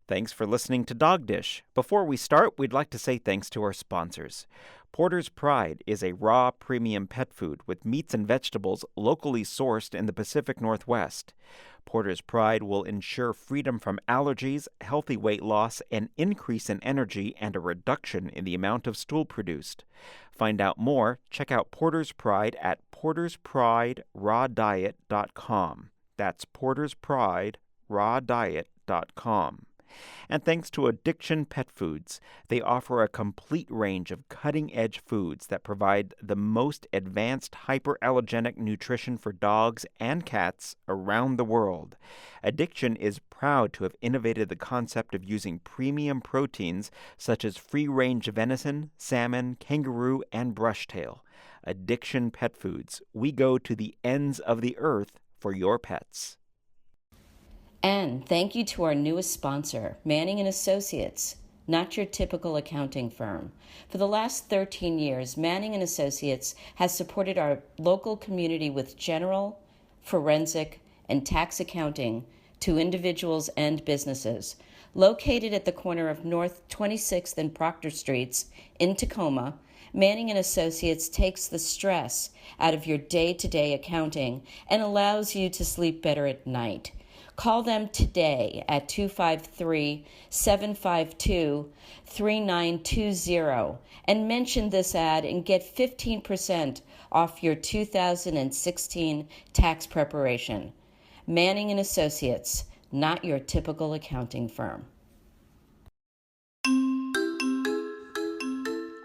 Thanks for listening to Dog Dish. Before we start, we'd like to say thanks to our sponsors. Porter's Pride is a raw premium pet food with meats and vegetables locally sourced in the Pacific Northwest. Porter's Pride will ensure freedom from allergies, healthy weight loss, an increase in energy, and a reduction in the amount of stool produced. Find out more, check out Porter's Pride at porterspriderawdiet.com. That's porterspriderawdiet.com. And thanks to Addiction Pet Foods, they offer a complete range of cutting-edge foods that provide the most advanced hyperallergenic nutrition for dogs and cats around the world. Addiction is proud to have innovated the concept of using premium proteins such as free-range venison, salmon, kangaroo, and brushtail. Addiction Pet Foods. We go to the ends of the earth for your pets. And thank you to our newest sponsor, Manning & Associates, not your typical accounting firm. For the last 13 years, Manning & Associates has supported our local community with general, forensic, and tax accounting to individuals and businesses. Located at the corner of North 26th and Proctor Streets in Tacoma, Manning & Associates takes the stress out of your day-to-day accounting and allows you to sleep better at night. Call them today at 253-752-3920 and mention this ad and get 15% off your 2016 tax preparation. Manning & Associates, not your typical accounting firm.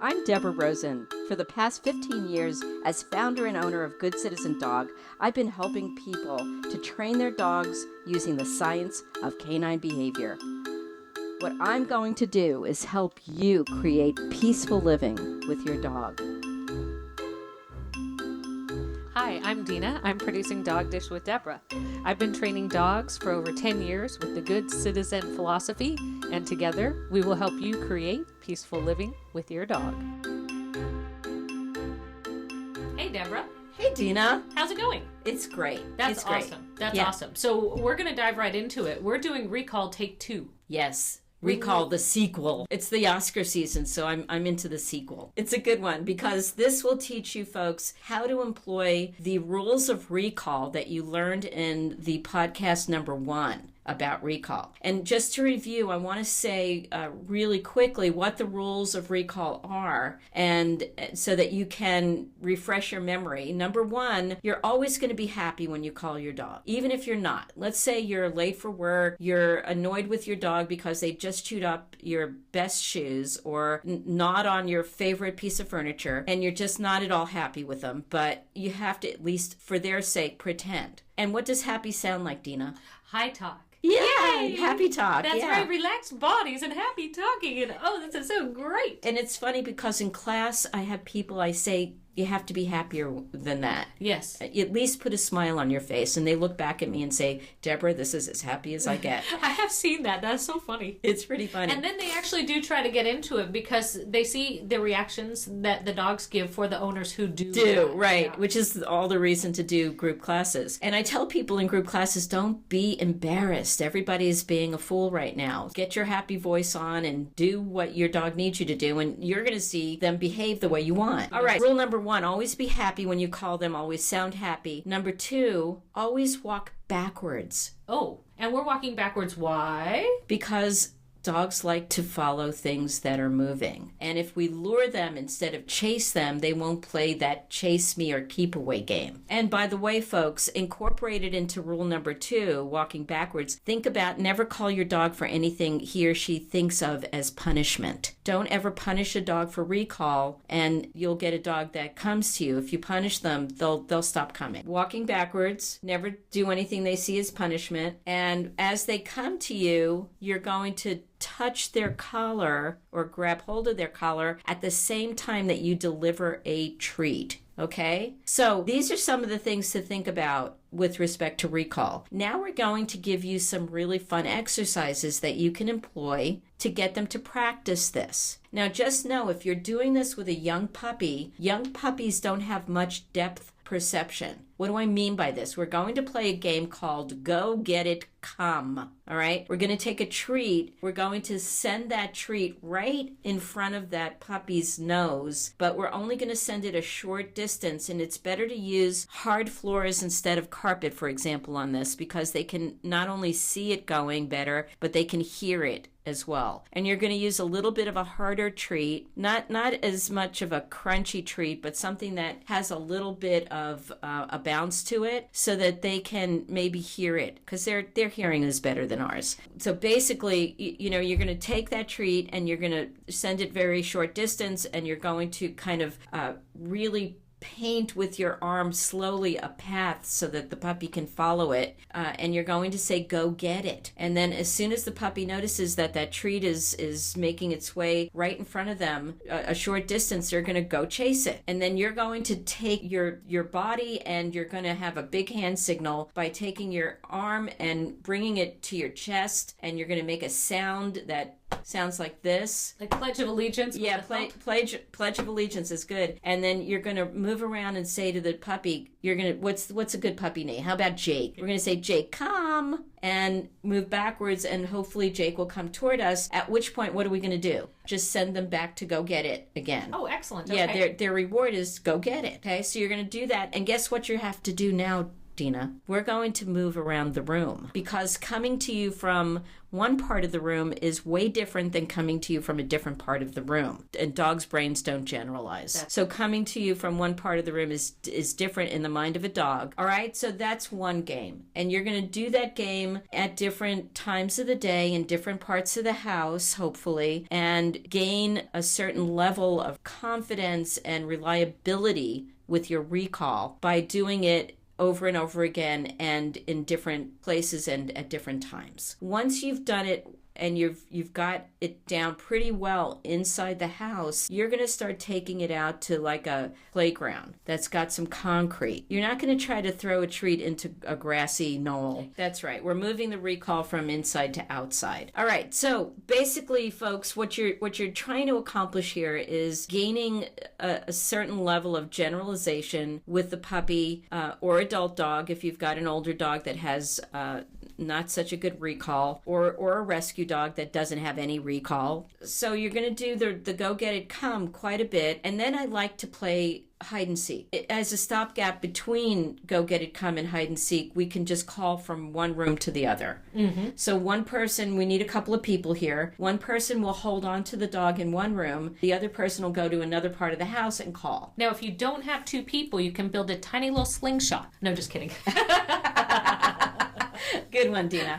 I'm Deborah Rosen. For the past 15 years, as founder and owner of Good Citizen Dog, I've been helping people to train their dogs using the science of canine behavior. What I'm going to do is help you create peaceful living with your dog. Hi, I'm Dina. I'm producing Dog Dish with Deborah. I've been training dogs for over 10 years with the Good Citizen philosophy, and together we will help you create peaceful living with your dog. Hey, Deborah. Hey, Dina. How's it going? It's great. That's awesome. That's awesome. So we're going to dive right into it. We're doing Recall Take 2. Yes. Recall, the sequel. It's the Oscar season, so I'm into the sequel. It's a good one because this will teach you folks how to employ the rules of recall that you learned in the podcast number 1 about recall. And just to review, I want to say really quickly what the rules of recall are, and so that you can refresh your memory. Number 1, you're always going to be happy when you call your dog, even if you're not. Let's say you're late for work, you're annoyed with your dog because they just chewed up your best shoes or gnawed on your favorite piece of furniture, and you're just not at all happy with them, but you have to, at least for their sake, pretend. And what does happy sound like, Dina? High talk. Yay! Happy talk. That's right, relaxed bodies and happy talking. And this is so great. And it's funny because in class, I have people, I say, you have to be happier than that. Yes. At least put a smile on your face. And they look back at me and say, Deborah, this is as happy as I get. I have seen that. That's so funny. It's pretty funny. And then they actually do try to get into it because they see the reactions that the dogs give for the owners who do that. Right. Yeah. Which is all the reason to do group classes. And I tell people in group classes, don't be embarrassed. Everybody's being a fool right now. Get your happy voice on and do what your dog needs you to do. And you're going to see them behave the way you want. All right. Rule number 1, always be happy when you call them. Always sound happy. Number 2, always walk backwards. Oh, and we're walking backwards. Why? Because dogs like to follow things that are moving. And if we lure them instead of chase them, they won't play that chase me or keep away game. And by the way, folks, incorporated into rule number 2, walking backwards, think about never call your dog for anything he or she thinks of as punishment. Don't ever punish a dog for recall, and you'll get a dog that comes to you. If you punish them, they'll stop coming. Walking backwards, never do anything they see as punishment. And as they come to you, you're going to touch their collar or grab hold of their collar at the same time that you deliver a treat. Okay? So these are some of the things to think about with respect to recall. Now we're going to give you some really fun exercises that you can employ to get them to practice this. Now just know if you're doing this with a young puppy, young puppies don't have much depth perception. What do I mean by this? We're going to play a game called Go Get It Come. All right? We're going to take a treat. We're going to send that treat right in front of that puppy's nose, but we're only going to send it a short distance, and it's better to use hard floors instead of carpet, for example, on this, because they can not only see it going better, but they can hear it as well. And you're going to use a little bit of a harder treat, not as much of a crunchy treat, but something that has a little bit of a bounce to it so that they can maybe hear it, because their hearing is better than ours. So basically, you're going to take that treat and you're going to send it very short distance, and you're going to kind of really paint with your arm slowly a path so that the puppy can follow it, and you're going to say, go get it. And then as soon as the puppy notices that treat is making its way right in front of them a short distance, they're going to go chase it. And then you're going to take your body, and you're going to have a big hand signal by taking your arm and bringing it to your chest, and you're going to make a sound that sounds like this. Like Pledge of Allegiance? Yeah, Pledge of Allegiance is good. And then you're going to move around and say to the puppy, what's a good puppy name? How about Jake? We're going to say, Jake, come, and move backwards, and hopefully Jake will come toward us, at which point, what are we going to do? Just send them back to go get it again. Oh, excellent. Yeah, okay. their reward is go get it. Okay, so you're going to do that, and guess what you have to do now, Dina? We're going to move around the room, because coming to you from one part of the room is way different than coming to you from a different part of the room. And dogs' brains don't generalize. So coming to you from one part of the room is different in the mind of a dog. All right, so that's one game. And you're going to do that game at different times of the day in different parts of the house, hopefully, and gain a certain level of confidence and reliability with your recall by doing it over and over again and in different places and at different times. Once you've done it and you've got it down pretty well inside the house, you're going to start taking it out to like a playground that's got some concrete. You're not going to try to throw a treat into a grassy knoll. That's right. We're moving the recall from inside to outside. All right. So basically, folks, what you're trying to accomplish here is gaining a certain level of generalization with the puppy or adult dog, if you've got an older dog that has not such a good recall, or a rescue dog that doesn't have any recall. So you're going to do the go get it come quite a bit. And then I like to play hide and seek. As a stopgap between go get it come and hide and seek, we can just call from one room to the other. Mm-hmm. So one person, we need a couple of people here. One person will hold on to the dog in one room. The other person will go to another part of the house and call. Now, if you don't have two people, you can build a tiny little slingshot. No, just kidding. Good one, Dina.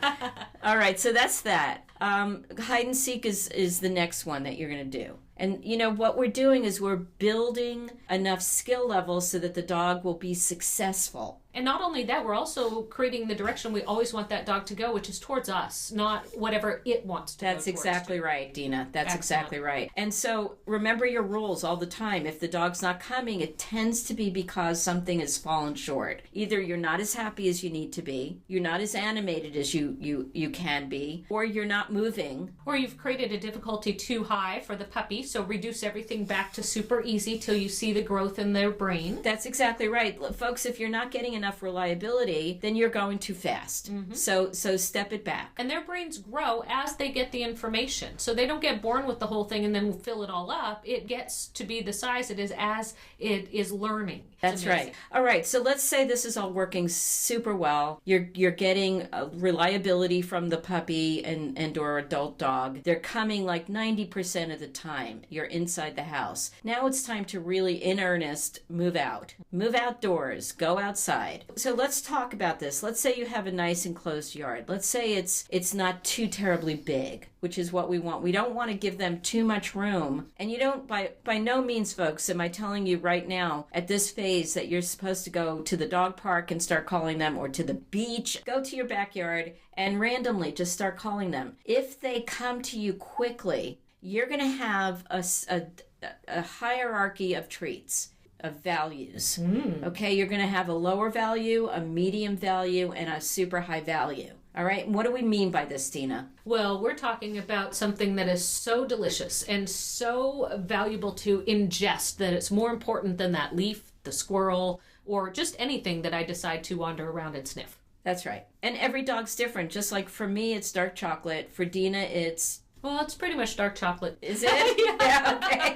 All right, so that's that. Hide and seek is the next one that you're going to do. And, what we're doing is we're building enough skill levels so that the dog will be successful. And not only that, we're also creating the direction we always want that dog to go, which is towards us, not whatever it wants to That's go exactly right, Dina. That's Excellent. Exactly right. And so remember your rules all the time. If the dog's not coming, it tends to be because something has fallen short. Either you're not as happy as you need to be, you're not as animated as you can be, or you're not moving. Or you've created a difficulty too high for the puppy, so reduce everything back to super easy till you see the growth in their brain. That's exactly right. Look, folks, if you're not getting enough reliability, then you're going too fast. Mm-hmm. So step it back. And their brains grow as they get the information. So they don't get born with the whole thing and then fill it all up. It gets to be the size it is as it is learning. That's right. All right. So let's say this is all working super well. You're getting reliability from the puppy and or adult dog. They're coming like 90% of the time. You're inside the house. Now it's time to really, in earnest, move out. Move outdoors. Go outside. So let's talk about this. Let's say you have a nice enclosed yard. Let's say it's not too terribly big, which is what we want. We don't want to give them too much room. And you don't, by no means, folks, am I telling you right now at this phase that you're supposed to go to the dog park and start calling them, or to the beach. Go to your backyard and randomly just start calling them. If they come to you quickly, you're going to have a hierarchy of treats, of values. Okay, you're going to have a lower value, a medium value, and a super high value. All right, what do we mean by this, Dina? Well, we're talking about something that is so delicious and so valuable to ingest that it's more important than that leaf, the squirrel, or just anything that I decide to wander around and sniff. That's right. And every dog's different. Just like for me, it's dark chocolate. For Dina, it's... Well, it's pretty much dark chocolate. Is it? Yeah, okay.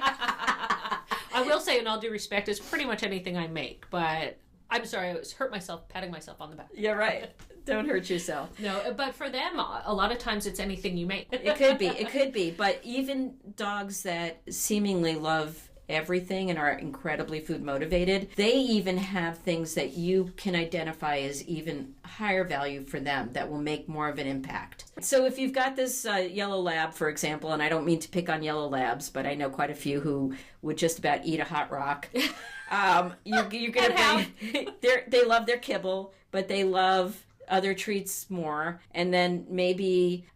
I will say, in all due respect, it's pretty much anything I make, but I'm sorry, I hurt myself patting myself on the back. Yeah, right. Don't hurt yourself. No, but for them, a lot of times it's anything you make. It could be. But even dogs that seemingly love everything and are incredibly food motivated, they even have things that you can identify as even higher value for them that will make more of an impact. So if you've got this yellow lab, for example, and I don't mean to pick on yellow labs, but I know quite a few who would just about eat a hot rock. You're gonna they love their kibble, but they love other treats more, and then maybe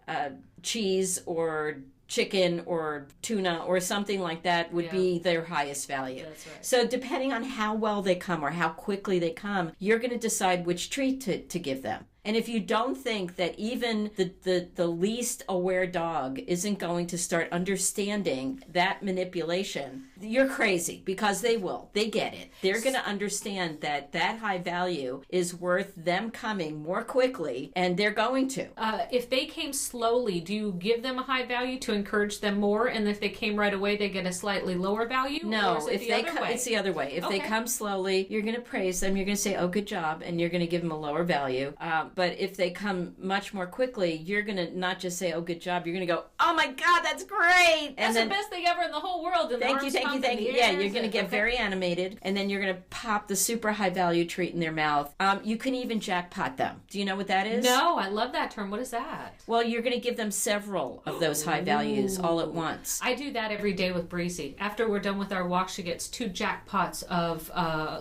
cheese or chicken or tuna or something like that would be their highest value. That's right. So depending on how well they come or how quickly they come, you're going to decide which treat to give them. And if you don't think that even the least aware dog isn't going to start understanding that manipulation, you're crazy, because they will. They get it. They're going to understand that high value is worth them coming more quickly, and they're going to. If they came slowly, do you give them a high value to encourage them more? And if they came right away, they get a slightly lower value? No, or is it it's the other way. If they come slowly, you're going to praise them. You're going to say, oh, good job, and you're going to give them a lower value. But if they come much more quickly, you're going to not just say, oh, good job. You're going to go, oh, my God, that's great. That's the best thing ever in the whole world. And thank you. Yeah, you're going to get very animated, and then you're going to pop the super high value treat in their mouth. You can even jackpot them. Do you know what that is? No, I love that term. What is that? Well, you're going to give them several of those high values all at once. I do that every day with Breezy. After we're done with our walk, she gets 2 jackpots of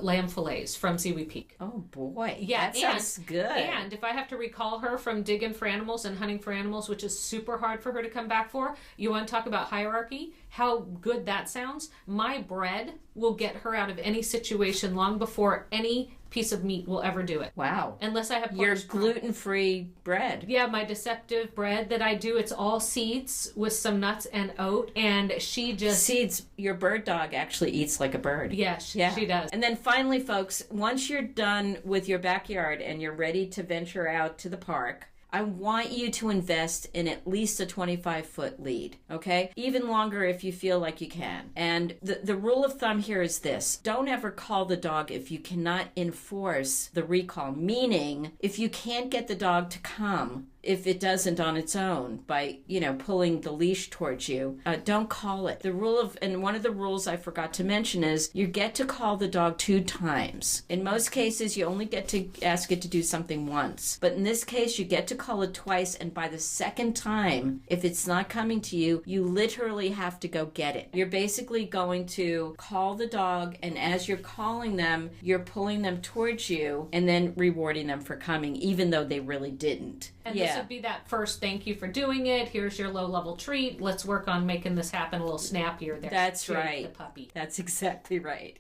lamb fillets from Seaweed Peak. Oh, boy. Yeah, that sounds good. And if I have to recall her from digging for animals and hunting for animals, which is super hard for her to come back for, you want to talk about hierarchy? How good that sounds? My bread will get her out of any situation long before any piece of meat will ever do it. Wow. Unless I have your gluten-free bread. Yeah, my deceptive bread that I do, it's all seeds with some nuts and oat, and she just... Seeds. Your bird dog actually eats like a bird. Yes, she does. And then finally, folks, once you're done with your backyard and you're ready to venture out to the park, I want you to invest in at least a 25-foot lead, okay? Even longer if you feel like you can. And the rule of thumb here is this. Don't ever call the dog if you cannot enforce the recall. Meaning, if you can't get the dog to come, if it doesn't on its own by, pulling the leash towards you, don't call it. And one of the rules I forgot to mention is you get to call the dog 2 times. In most cases, you only get to ask it to do something once. But in this case, you get to call it twice, and by the second time, if it's not coming to you, you literally have to go get it. You're basically going to call the dog, and as you're calling them, you're pulling them towards you and then rewarding them for coming, even though they really didn't. And this would be that first thank you for doing it. Here's your low-level treat. Let's work on making this happen a little snappier there. That's right. The puppy. That's exactly right.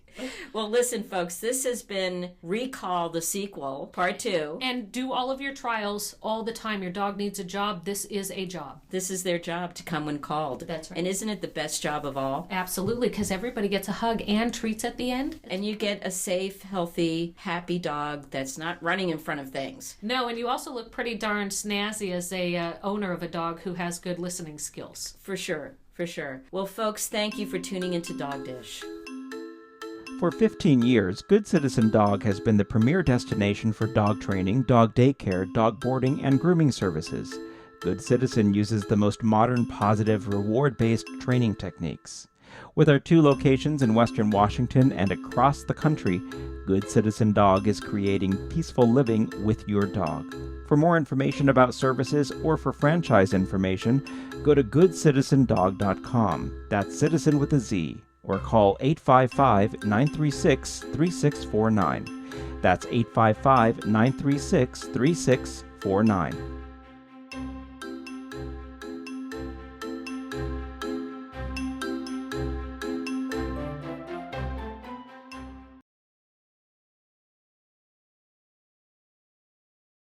Well, listen, folks, this has been Recall the Sequel, Part 2. And do all of your trials all the time. Your dog needs a job. This is a job. This is their job to come when called. That's right. And isn't it the best job of all? Absolutely, because everybody gets a hug and treats at the end. And you get a safe, healthy, happy dog that's not running in front of things. No, and you also look pretty darn snazzy as a owner of a dog who has good listening skills. For sure. Well, folks, thank you for tuning into Dog Dish. For 15 years, Good Citizen Dog has been the premier destination for dog training, dog daycare, dog boarding, and grooming services. Good Citizen uses the most modern, positive, reward-based training techniques. With our 2 locations in Western Washington and across the country, Good Citizen Dog is creating peaceful living with your dog. For more information about services or for franchise information, go to goodcitizendog.com. That's citizen with a Z. Or call 855-936-3649. That's 855-936-3649.